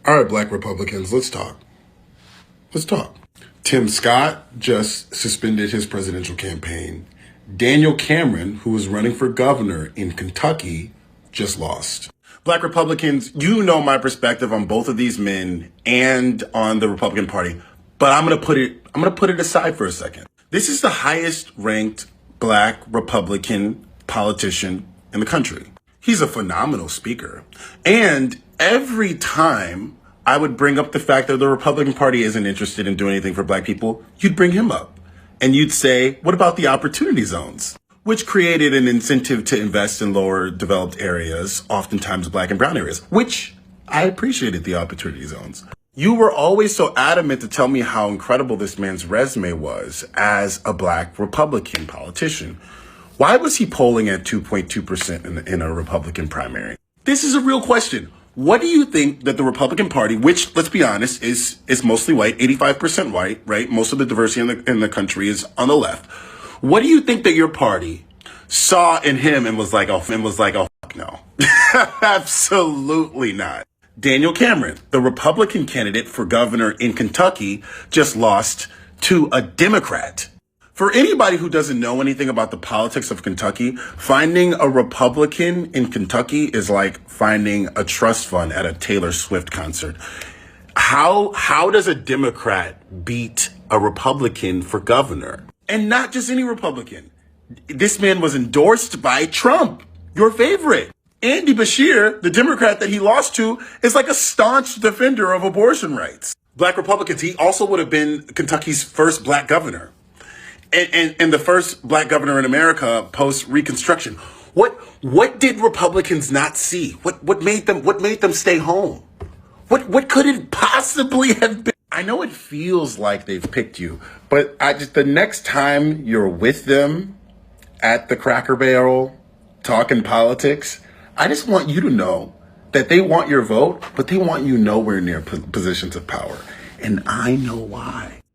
All right, Black Republicans, let's talk. Let's talk. Tim Scott just suspended his presidential campaign. Daniel Cameron, who was running for governor in Kentucky, just lost. Black Republicans, you know my perspective on both of these men and on the Republican Party, but I'm gonna put it aside for a second. This is the highest ranked Black Republican politician in the country. He's a phenomenal speaker. And every time I would bring up the fact that the Republican Party isn't interested in doing anything for Black people, you'd bring him up. And you'd say, what about the opportunity zones? Which created an incentive to invest in lower developed areas, oftentimes Black and brown areas, which I appreciated the opportunity zones. You were always so adamant to tell me how incredible this man's resume was as a Black Republican politician. Why was he polling at 2.2% in a Republican primary? This is a real question. What do you think that the Republican Party, which, let's be honest, is mostly white, 85% white, right? Most of the diversity in the country is on the left. What do you think that your party saw in him and was like, oh, fuck no. Absolutely not. Daniel Cameron, the Republican candidate for governor in Kentucky, just lost to a Democrat. For anybody who doesn't know anything about the politics of Kentucky, finding a Republican in Kentucky is like finding a trust fund at a Taylor Swift concert. How does a Democrat beat a Republican for governor? And not just any Republican. This man was endorsed by Trump, your favorite. Andy Beshear, the Democrat that he lost to, is like a staunch defender of abortion rights. Black Republicans, he also would have been Kentucky's first Black governor. And the first Black governor in America post-Reconstruction. What did Republicans not see? What made them stay home? What could it possibly have been? I know it feels like they've picked you, but the next time you're with them at the Cracker Barrel talking politics, I just want you to know that they want your vote, but they want you nowhere near positions of power. And I know why.